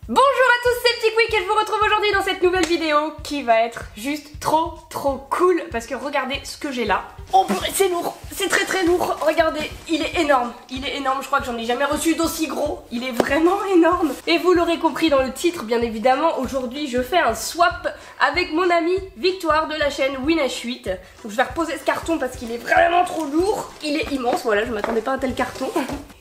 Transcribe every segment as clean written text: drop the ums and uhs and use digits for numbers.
Bonjour à tous, c'est Petit Quick et je vous retrouve aujourd'hui dans cette nouvelle vidéo qui va être juste trop cool parce que regardez ce que j'ai là. Oh purée, c'est lourd, c'est très lourd. Regardez, il est énorme, je crois que j'en ai jamais reçu d'aussi gros. Il est vraiment énorme. Et vous l'aurez compris dans le titre, bien évidemment, aujourd'hui je fais un swap avec mon amie Victoire de la chaîne Winash8. Donc je vais reposer ce carton parce qu'il est vraiment trop lourd. Il est immense, voilà, je m'attendais pas à un tel carton.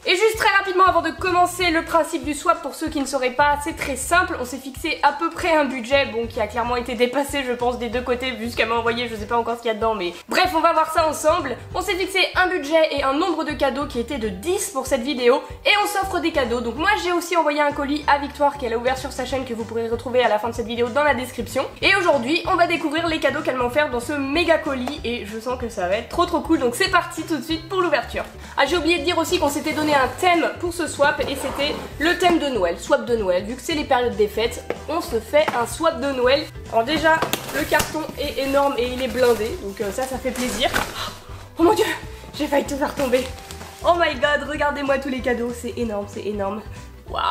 Et juste très rapidement avant de commencer le principe du swap, pour ceux qui ne sauraient pas, c'est très simple. On s'est fixé à peu près un budget, bon, qui a clairement été dépassé je pense des deux côtés vu ce qu'elle m'a envoyé, je sais pas encore ce qu'il y a dedans, mais bref, on va voir ça ensemble. On s'est fixé un budget et un nombre de cadeaux qui était de 10 pour cette vidéo et on s'offre des cadeaux. Donc moi j'ai aussi envoyé un colis à Victoire qu'elle a ouvert sur sa chaîne que vous pourrez retrouver à la fin de cette vidéo dans la description. Et aujourd'hui on va découvrir les cadeaux qu'elle m'a offert dans ce méga colis et je sens que ça va être trop cool, donc c'est parti tout de suite pour l'ouverture. Ah, j'ai oublié de dire aussi qu'on s'était donné un thème pour ce swap et c'était le thème de Noël, swap de Noël. Vu que c'est les périodes des fêtes, on se fait un swap de Noël. Alors déjà le carton est énorme et il est blindé, donc ça fait plaisir. Oh mon dieu, j'ai failli tout faire tomber. Oh my god, regardez-moi tous les cadeaux, c'est énorme. Waouh.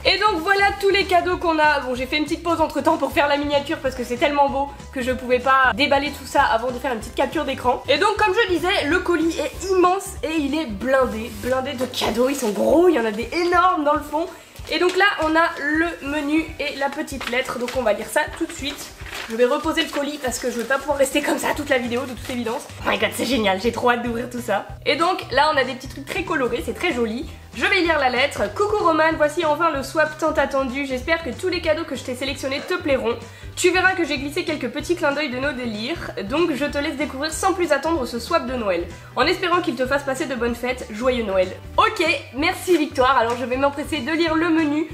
Et donc voilà tous les cadeaux qu'on a. Bon, j'ai fait une petite pause entre temps pour faire la miniature parce que c'est tellement beau que je pouvais pas déballer tout ça avant de faire une petite capture d'écran. Et donc comme je disais, le colis est immense et il est blindé de cadeaux. Ils sont gros, il y en a des énormes dans le fond. Et donc là on a le menu et la petite lettre, donc on va lire ça tout de suite. Je vais reposer le colis parce que je veux pas pouvoir rester comme ça toute la vidéo de toute évidence. Oh my god, c'est génial, j'ai trop hâte d'ouvrir tout ça. Et donc là on a des petits trucs très colorés, c'est très joli. Je vais lire la lettre. Coucou Roman, voici enfin le swap tant attendu. J'espère que tous les cadeaux que je t'ai sélectionnés te plairont. Tu verras que j'ai glissé quelques petits clins d'œil de nos délires. Donc je te laisse découvrir sans plus attendre ce swap de Noël. En espérant qu'il te fasse passer de bonnes fêtes. Joyeux Noël. Ok, merci Victoire. Alors je vais m'empresser de lire le menu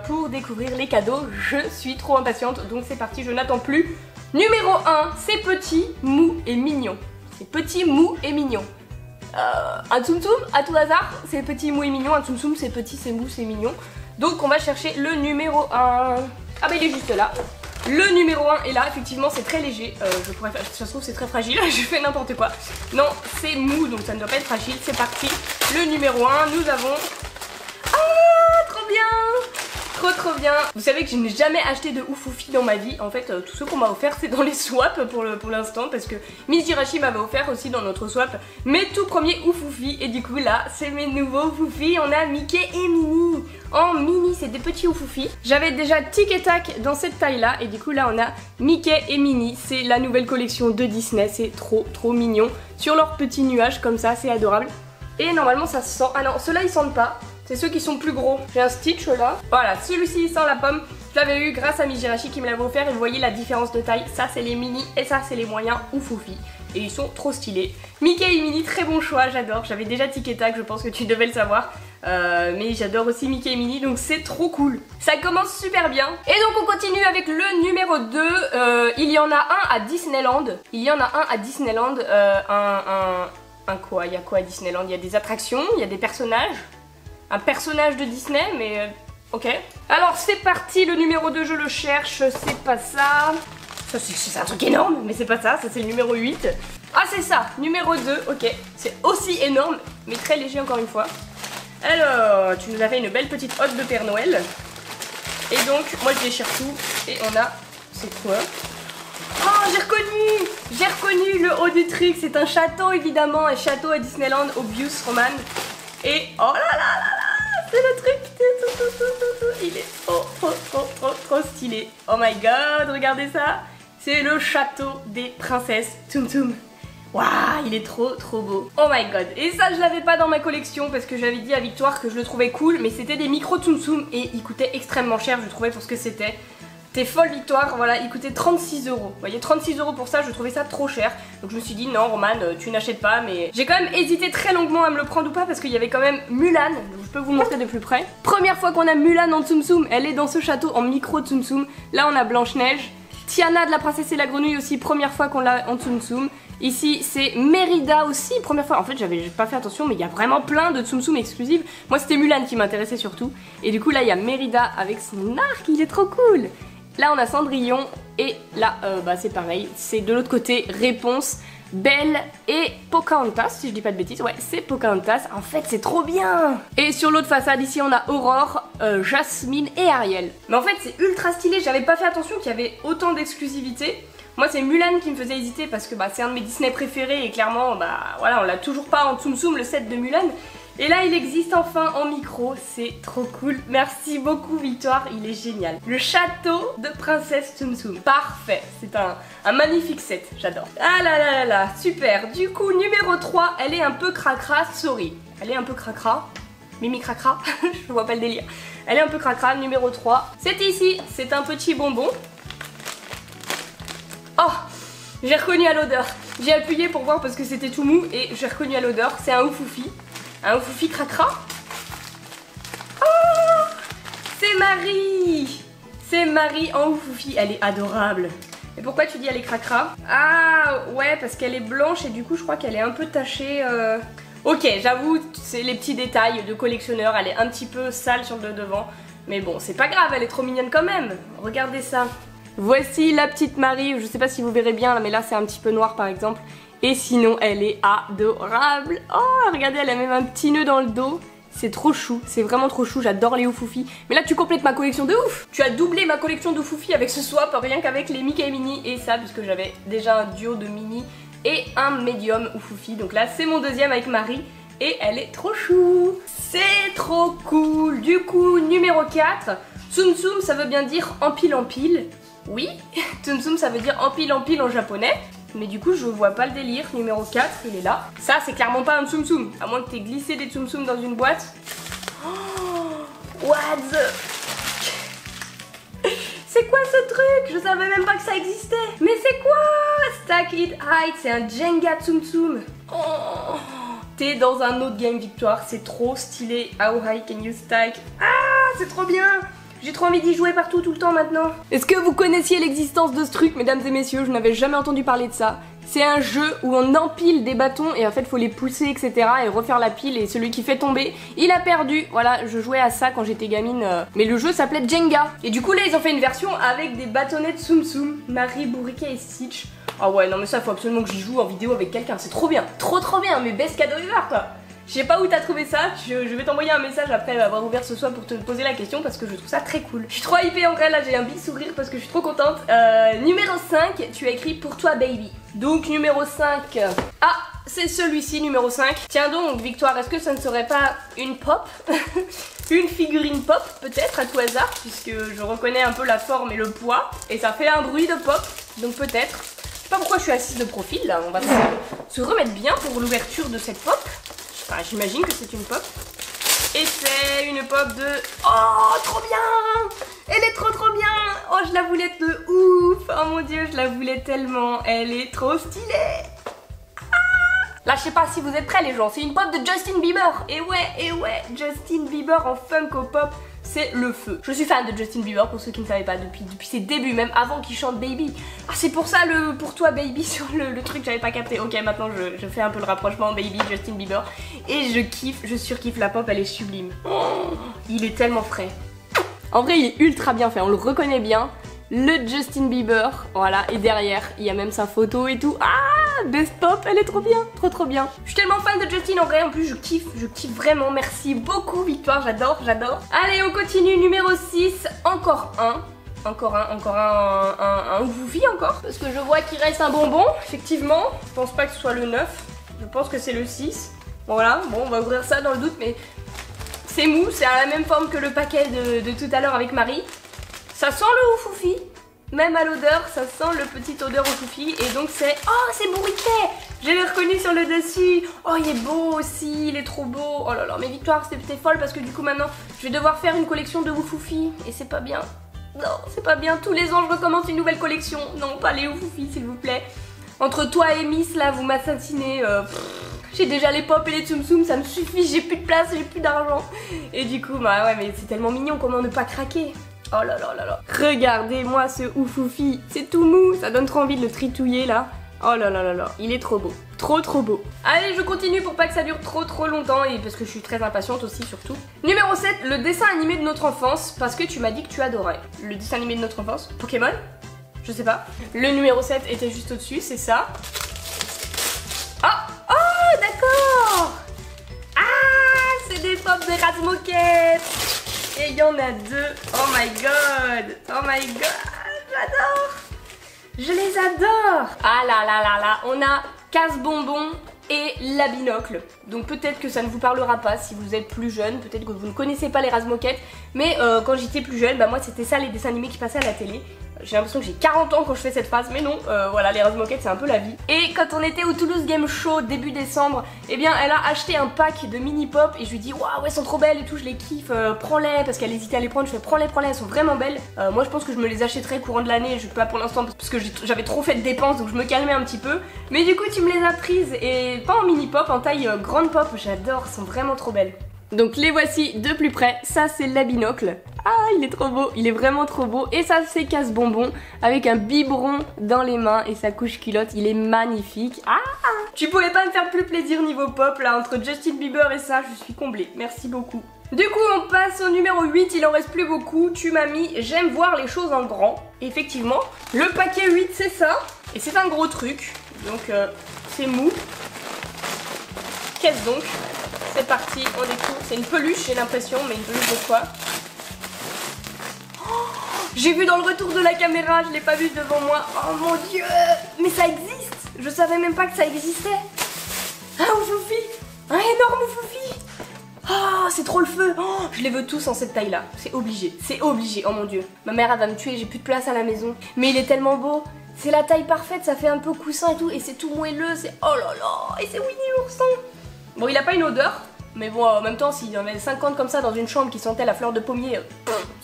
pour découvrir les cadeaux. Je suis trop impatiente, donc c'est parti, je n'attends plus. Numéro 1, c'est petit, mou et mignon. C'est petit, mou et mignon. Un tsum tsum à tout hasard, c'est petit, mou et mignon. Un tsum tsum c'est petit, c'est mou, c'est mignon. Donc on va chercher le numéro 1. Ah bah il est juste là. Le numéro 1 est là, effectivement c'est très léger. Je pourrais faire, ça se trouve c'est très fragile, je fais n'importe quoi. Non, c'est mou donc ça ne doit pas être fragile, c'est parti. Le numéro 1, nous avons... Ah, trop bien! Trop bien. Vous savez que je n'ai jamais acheté de oufoufi dans ma vie. En fait, tout ce qu'on m'a offert c'est dans les swaps pour l'instant, parce que Miss Jirachi m'avait offert aussi dans notre swap mes tout premiers oufoufi. Et du coup là, c'est mes nouveaux oufoufi. On a Mickey et Minnie. En mini, c'est des petits oufoufi. J'avais déjà Tic et Tac dans cette taille là. Et du coup là, on a Mickey et Minnie. C'est la nouvelle collection de Disney. C'est trop mignon. Sur leurs petits nuages comme ça, c'est adorable. Et normalement ça se sent. Ah non, ceux-là ils sentent pas. C'est ceux qui sont plus gros. J'ai un Stitch là. Voilà, celui-ci sent la pomme. Je l'avais eu grâce à Miss Jirachi qui me l'avait offert et vous voyez la différence de taille. Ça c'est les mini et ça c'est les moyens oufoufi. Et ils sont trop stylés. Mickey et Minnie, très bon choix, j'adore. J'avais déjà Tic et Tac, je pense que tu devais le savoir. Mais j'adore aussi Mickey et Minnie, donc c'est trop cool. Ça commence super bien. Et donc on continue avec le numéro 2. Il y en a un à Disneyland. Un quoi? Il y a quoi à Disneyland? Il y a des attractions, il y a des personnages. Un personnage de Disney, mais ok. Alors c'est parti, le numéro 2, je le cherche, c'est pas ça. Ça c'est un truc énorme, mais c'est pas ça, ça c'est le numéro 8. Ah c'est ça, numéro 2, ok. C'est aussi énorme, mais très léger encore une fois. Alors, tu nous as fait une belle petite hotte de Père Noël. Et donc, moi je déchire tout, et on a... C'est quoi? Oh, j'ai reconnu le haut du truc, c'est un château évidemment, un château à Disneyland, Obvious Roman. Et oh là, c'est le truc, il est trop stylé. Oh my god, regardez ça, c'est le château des princesses Tsum Tsum. Waouh, il est trop beau. Oh my god. Et ça je l'avais pas dans ma collection parce que j'avais dit à Victoire que je le trouvais cool, mais c'était des micro Tsum Tsum et il coûtait extrêmement cher, je trouvais, pour ce que c'était. T'es folle Victoire, voilà, il coûtait 36 €. Vous voyez, 36 € pour ça, je trouvais ça trop cher. Donc je me suis dit non Roman, tu n'achètes pas, mais j'ai quand même hésité très longuement à me le prendre ou pas parce qu'il y avait quand même Mulan, donc je peux vous montrer de plus près. Première fois qu'on a Mulan en Tsum Tsum, elle est dans ce château en micro Tsum Tsum. Là on a Blanche-Neige, Tiana de la princesse et la grenouille aussi, première fois qu'on l'a en Tsum Tsum. Ici c'est Mérida aussi, première fois. En fait j'avais pas fait attention, mais il y a vraiment plein de Tsum Tsum exclusives. Moi c'était Mulan qui m'intéressait surtout. Et du coup là il y a Mérida avec son arc, il est trop cool. Là on a Cendrillon et là bah c'est pareil, c'est de l'autre côté Réponse Belle et Pocahontas, si je dis pas de bêtises. Ouais, c'est Pocahontas. En fait, c'est trop bien. Et sur l'autre façade, ici, on a Aurore, Jasmine et Ariel. Mais en fait, c'est ultra stylé. J'avais pas fait attention qu'il y avait autant d'exclusivité. Moi, c'est Mulan qui me faisait hésiter parce que c'est un de mes Disney préférés et clairement, voilà, on l'a toujours pas en Tsum Tsum, le set de Mulan. Et là, il existe enfin en micro, c'est trop cool. Merci beaucoup Victoire, il est génial. Le château de Princesse Tsum Tsum, parfait. C'est un magnifique set, j'adore. Ah là là là là, super. Du coup, numéro 3, elle est un peu cracra, sorry. Elle est un peu cracra, Mimi cracra, je vois pas le délire. Elle est un peu cracra, numéro 3. C'est ici, c'est un petit bonbon. Oh, j'ai reconnu à l'odeur. J'ai appuyé pour voir parce que c'était tout mou et j'ai reconnu à l'odeur. C'est un oufoufi. Un oufoufi cracra. Oh, c'est Marie. C'est Marie en oufoufi. Elle est adorable. Et pourquoi tu dis elle est cracra? Ah ouais, parce qu'elle est blanche et du coup je crois qu'elle est un peu tachée. Ok, j'avoue, c'est les petits détails de collectionneur. Elle est un petit peu sale sur le devant. Mais bon, c'est pas grave, elle est trop mignonne quand même. Regardez ça. Voici la petite Marie, je sais pas si vous verrez bien là, mais là c'est un petit peu noir par exemple. Et sinon elle est adorable. Oh regardez, elle a même un petit nœud dans le dos. C'est trop chou, c'est vraiment trop chou, j'adore les Oufoufi. Mais là tu complètes ma collection de ouf. Tu as doublé ma collection d'Oufoufi avec ce swap, rien qu'avec les Mickey et Minnie et ça, puisque j'avais déjà un duo de Minnie et un médium Oufoufi. Donc là c'est mon deuxième avec Marie et elle est trop chou. C'est trop cool. Du coup numéro 4, Tsum Tsum ça veut bien dire empile empile. Oui, Tsum Tsum ça veut dire empile empile en japonais. Mais du coup je vois pas le délire. Numéro 4 il est là. Ça c'est clairement pas un Tsum Tsum. À moins que t'aies glissé des Tsum Tsum dans une boîte. Oh, what the... C'est quoi ce truc? Je savais même pas que ça existait. Mais c'est quoi? Stack It Hide. C'est un Jenga Tsum Tsum. Oh, t'es dans un autre game Victoire. C'est trop stylé. How high can you stack? Ah c'est trop bien. J'ai trop envie d'y jouer partout tout le temps maintenant. Est-ce que vous connaissiez l'existence de ce truc, mesdames et messieurs? Je n'avais jamais entendu parler de ça. C'est un jeu où on empile des bâtons et en fait faut les pousser etc. et refaire la pile et celui qui fait tomber, il a perdu. Voilà, je jouais à ça quand j'étais gamine. Mais le jeu s'appelait Jenga. Et du coup là ils ont fait une version avec des bâtonnets de Tsum Tsum, Marie, Bourriquet et Stitch. Ah ouais non mais ça faut absolument que j'y joue en vidéo avec quelqu'un, c'est trop bien. Trop bien, mais best cadeau ever quoi. Je sais pas où t'as trouvé ça, je vais t'envoyer un message après avoir ouvert ce soir pour te poser la question parce que je trouve ça très cool. Je suis trop hypée en vrai, là j'ai un big sourire parce que je suis trop contente. Numéro 5, tu as écrit pour toi baby. Donc numéro 5, ah c'est celui-ci numéro 5. Tiens donc Victoire, est-ce que ça ne serait pas une pop? Une figurine pop peut-être à tout hasard puisque je reconnais un peu la forme et le poids et ça fait un bruit de pop, donc peut-être. Je sais pas pourquoi je suis assise de profil là, on va se remettre bien pour l'ouverture de cette pop. Enfin, j'imagine que c'est une pop. Et c'est une pop de... Oh, trop bien! Elle est trop bien! Oh, je la voulais de ouf! Oh mon dieu, je la voulais tellement! Elle est trop stylée! Ah, là, je sais pas si vous êtes prêts les gens, c'est une pop de Justin Bieber! Et ouais, Justin Bieber en Funko Pop, c'est le feu. Je suis fan de Justin Bieber pour ceux qui ne savaient pas depuis ses débuts, même avant qu'il chante Baby. Ah c'est pour ça le pour toi Baby sur le truc j'avais pas capté. Ok maintenant je fais un peu le rapprochement Baby Justin Bieber et je kiffe, je surkiffe la pop, elle est sublime. Oh, il est tellement frais. En vrai il est ultra bien fait, on le reconnaît bien. Le Justin Bieber, voilà, et derrière il y a même sa photo et tout. Ah, best pop, elle est trop bien, trop bien. Je suis tellement fan de Justin en vrai, en plus je kiffe vraiment, merci beaucoup Victoire, j'adore. Allez on continue, numéro 6, encore un Oufoufi encore. Parce que je vois qu'il reste un bonbon, effectivement, je pense pas que ce soit le 9, je pense que c'est le 6. Voilà, bon on va ouvrir ça dans le doute mais c'est mou, c'est à la même forme que le paquet de tout à l'heure avec Marie. Ça sent le Oufoufi, même à l'odeur, ça sent le petit odeur Oufoufi et donc c'est... Oh, c'est Bourriquet! Je l'ai reconnu sur le dessus. Oh, il est beau aussi, il est trop beau. Oh là là, mais Victoire, t'es folle parce que du coup maintenant, je vais devoir faire une collection de Oufoufi et c'est pas bien. Non, c'est pas bien, tous les ans je recommence une nouvelle collection. Non, pas les Oufoufi s'il vous plaît. Entre toi et Miss, là, vous m'assassinez. J'ai déjà les pop et les Tsum Tsum, ça me suffit, j'ai plus de place, j'ai plus d'argent. Et du coup, bah ouais, mais c'est tellement mignon, comment ne pas craquer? Oh là là là là. Regardez-moi ce Oufoufi, c'est tout mou, ça donne trop envie de le tritouiller là. Oh là là là là, il est trop beau, trop beau. Allez, je continue pour pas que ça dure trop longtemps et parce que je suis très impatiente aussi surtout. Numéro 7, le dessin animé de notre enfance, parce que tu m'as dit que tu adorais. Le dessin animé de notre enfance, Pokémon? Je sais pas. Le numéro 7 était juste au-dessus, c'est ça. Razmoket. Et il y en a 2. Oh my god. Oh my god. J'adore. Je les adore. Ah là là là là. On a casse-bonbon et la binocle. Donc peut-être que ça ne vous parlera pas si vous êtes plus jeune, peut-être que vous ne connaissez pas les Razmoket, mais quand j'étais plus jeune, bah moi c'était ça les dessins animés qui passaient à la télé. J'ai l'impression que j'ai 40 ans quand je fais cette phrase, mais non, voilà, les Razmoket c'est un peu la vie. Et quand on était au Toulouse Game Show début décembre, eh bien elle a acheté un pack de mini pop et je lui dis waouh, elles sont trop belles et tout, je les kiffe, prends-les, parce qu'elle hésitait à les prendre, je fais prends-les, elles sont vraiment belles. Moi je pense que je me les achèterai courant de l'année, je peux pas pour l'instant parce que j'avais trop fait de dépenses donc je me calmais un petit peu. Mais du coup tu me les as prises et pas en mini pop, en taille grande pop, j'adore, elles sont vraiment trop belles. Donc les voici de plus près, ça c'est la binocle. Ah il est trop beau, il est vraiment trop beau. Et ça c'est casse-bonbon avec un biberon dans les mains et sa couche culotte, il est magnifique. Ah, tu pouvais pas me faire plus plaisir niveau pop là, entre Justin Bieber et ça, je suis comblée, merci beaucoup. Du coup on passe au numéro 8, il en reste plus beaucoup, tu m'as mis j'aime voir les choses en grand. Et effectivement, le paquet 8 c'est ça, et c'est un gros truc, donc c'est mou. Qu'est-ce donc? C'est parti, on découvre. C'est une peluche, j'ai l'impression, mais une peluche de quoi? Oh, j'ai vu dans le retour de la caméra, je l'ai pas vu devant moi. Oh mon dieu, mais ça existe. Je savais même pas que ça existait. Un oufoufi, un énorme oufoufi. Ah, c'est trop le feu. Oh, je les veux tous en cette taille-là. C'est obligé, c'est obligé. Oh mon dieu, ma mère elle va me tuer, j'ai plus de place à la maison. Mais il est tellement beau. C'est la taille parfaite, ça fait un peu coussin et tout, et c'est tout moelleux. C'est oh là là, et c'est Winnie l'ourson. Bon, il a pas une odeur, mais bon, en même temps, s'il y en avait 50 comme ça dans une chambre qui sentait la fleur de pommier,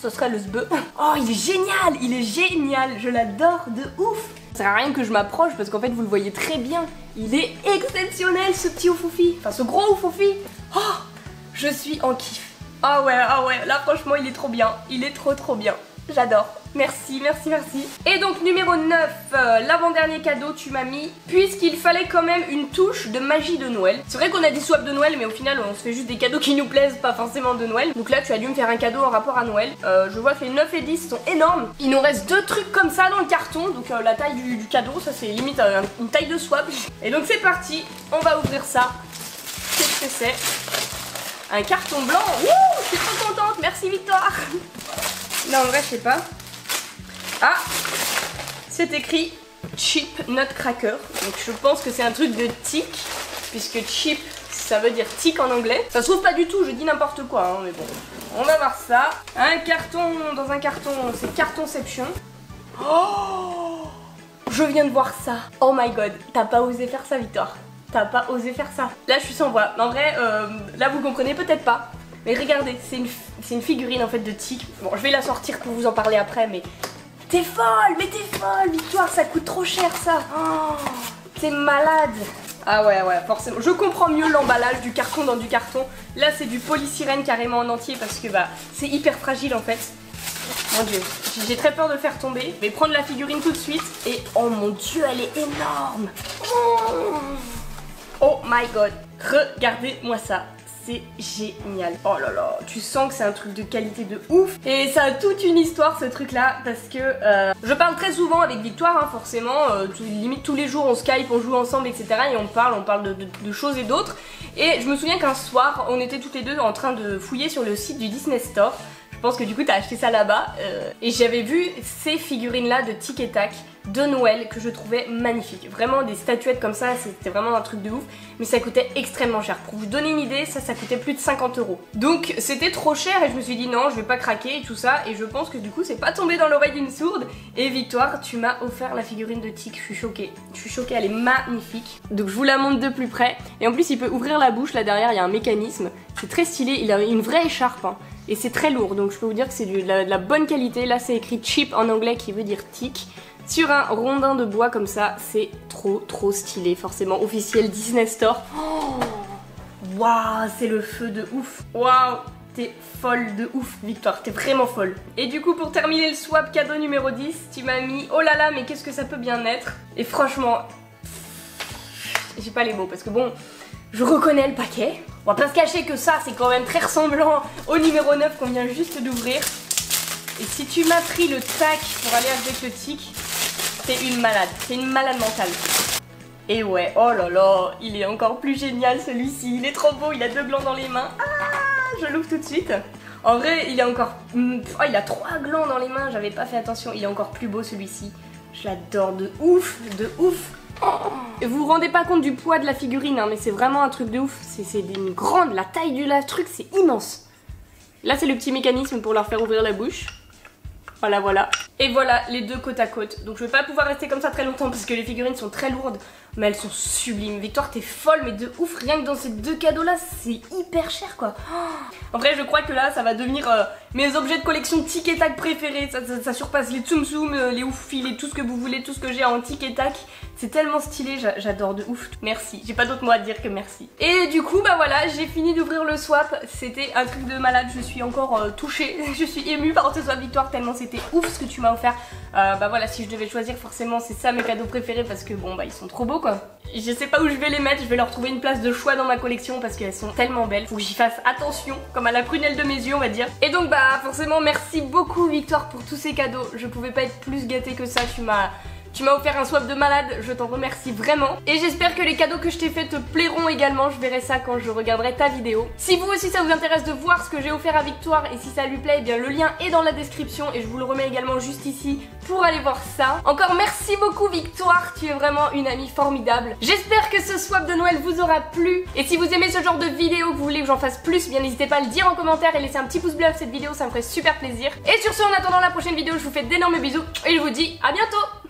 ce serait le sbeu. Oh, il est génial, je l'adore de ouf. Ça sert à rien que je m'approche parce qu'en fait, vous le voyez très bien. Il est exceptionnel, ce petit oufoufi, enfin ce gros oufoufi. Oh, je suis en kiff. Ah ouais, là franchement, il est trop bien, il est trop bien. J'adore. Merci, merci, merci. Et donc numéro 9, l'avant-dernier cadeau tu m'as mis, puisqu'il fallait quand même une touche de magie de Noël. C'est vrai qu'on a des swaps de Noël, mais au final on se fait juste des cadeaux qui nous plaisent, pas forcément de Noël. Donc là tu as dû me faire un cadeau en rapport à Noël. Je vois que les 9 et 10 sont énormes. Il nous reste 2 trucs comme ça dans le carton, donc la taille du cadeau, ça c'est limite une taille de swap. Et donc c'est parti, on va ouvrir ça. Qu'est-ce que c'est? Un carton blanc. Wouh, je suis trop contente, merci Victoire. Non, en vrai, je sais pas. Ah, c'est écrit Chip Nutcracker. Donc je pense que c'est un truc de tic, puisque chip, ça veut dire tic en anglais. Ça se trouve pas du tout, je dis n'importe quoi, hein, mais bon. On va voir ça. Un carton, dans un carton, c'est Cartonception. Oh, je viens de voir ça. Oh my god, t'as pas osé faire ça, Victoire. T'as pas osé faire ça. Là, je suis sans voix. En vrai, là, vous comprenez peut-être pas. Mais regardez, c'est une figurine en fait de tic. Bon, je vais la sortir pour vous en parler après, mais t'es folle, Victoire, ça coûte trop cher ça. Oh, t'es malade. Ah ouais, forcément. Je comprends mieux l'emballage du carton dans du carton. Là, c'est du polystyrène carrément en entier parce que bah, c'est hyper fragile en fait. Mon dieu, j'ai très peur de le faire tomber. Je vais prendre la figurine tout de suite et oh mon dieu, elle est énorme. Oh my god, regardez-moi ça. C'est génial. Oh là là, tu sens que c'est un truc de qualité de ouf. Et ça a toute une histoire ce truc là parce que je parle très souvent avec Victoire hein, forcément, limite tous les jours on Skype, on joue ensemble etc. Et on parle de choses et d'autres. Et je me souviens qu'un soir on était toutes les deux en train de fouiller sur le site du Disney Store. Je pense que du coup t'as acheté ça là-bas et j'avais vu ces figurines là de Tic et Tac de Noël que je trouvais magnifiques. Vraiment des statuettes comme ça, c'était vraiment un truc de ouf, mais ça coûtait extrêmement cher. Pour vous donner une idée, ça coûtait plus de 50 €. Donc c'était trop cher et je me suis dit non, je vais pas craquer et tout ça, et je pense que du coup c'est pas tombé dans l'oreille d'une sourde. Et Victoire, tu m'as offert la figurine de Tic, je suis choquée, elle est magnifique. Donc je vous la montre de plus près, et en plus il peut ouvrir la bouche, là derrière il y a un mécanisme, c'est très stylé, il a une vraie écharpe hein. Et c'est très lourd, donc je peux vous dire que c'est de la bonne qualité. Là c'est écrit chip en anglais qui veut dire tic. Sur un rondin de bois comme ça, c'est trop stylé, forcément officiel Disney Store. Waouh, c'est le feu de ouf. Waouh, t'es folle de ouf Victoire, t'es vraiment folle. Et du coup pour terminer le swap cadeau numéro 10, tu m'as mis oh là là mais qu'est-ce que ça peut bien être. Et franchement, j'ai pas les mots parce que bon, je reconnais le paquet. On va pas se cacher que ça c'est quand même très ressemblant au numéro 9 qu'on vient juste d'ouvrir. Et si tu m'as pris le tac pour aller avec le tic, t'es une malade mentale. Et ouais, oh là là, il est encore plus génial celui-ci, il est trop beau, il a 2 glands dans les mains. Ah, je l'ouvre tout de suite. En vrai, il est encore... Oh, il a 3 glands dans les mains, j'avais pas fait attention. Il est encore plus beau celui-ci. Je l'adore de ouf, de ouf. Oh. Et vous vous rendez pas compte du poids de la figurine, hein, mais c'est vraiment un truc de ouf. C'est une grande, la taille du truc, c'est immense. Là, c'est le petit mécanisme pour leur faire ouvrir la bouche. Voilà, voilà. Et voilà, les deux côte à côte. Donc je vais pas pouvoir rester comme ça très longtemps parce que les figurines sont très lourdes. Mais elles sont sublimes. Victoire, t'es folle, mais de ouf. Rien que dans ces 2 cadeaux-là, c'est hyper cher, quoi. Oh. En vrai, je crois que là, ça va devenir mes objets de collection tic et tac préférés. Ça surpasse les Tsum Tsum, les Oufis, les tout ce que vous voulez, tout ce que j'ai en tic et tac. C'est tellement stylé, j'adore de ouf. Merci, j'ai pas d'autre mot à dire que merci. Et du coup, bah voilà, j'ai fini d'ouvrir le swap. C'était un truc de malade, je suis encore touchée. Je suis émue par ce swap, Victoire, tellement c'était ouf ce que tu m'as offert. Bah voilà, si je devais choisir, forcément c'est ça mes cadeaux préférés parce que bon bah ils sont trop beaux quoi. Je sais pas où je vais les mettre, je vais leur trouver une place de choix dans ma collection parce qu'elles sont tellement belles. Faut que j'y fasse attention, comme à la prunelle de mes yeux on va dire. Et donc bah forcément merci beaucoup Victoire pour tous ces cadeaux. Je pouvais pas être plus gâtée que ça, tu m'as offert un swap de malade, je t'en remercie vraiment. Et j'espère que les cadeaux que je t'ai fait te plairont également, je verrai ça quand je regarderai ta vidéo. Si vous aussi ça vous intéresse de voir ce que j'ai offert à Victoire et si ça lui plaît, eh bien le lien est dans la description et je vous le remets également juste ici pour aller voir ça. Encore merci beaucoup Victoire, tu es vraiment une amie formidable. J'espère que ce swap de Noël vous aura plu. Et si vous aimez ce genre de vidéo, que vous voulez que j'en fasse plus, bien n'hésitez pas à le dire en commentaire et laisser un petit pouce bleu à cette vidéo, ça me ferait super plaisir. Et sur ce, en attendant la prochaine vidéo, je vous fais d'énormes bisous et je vous dis à bientôt.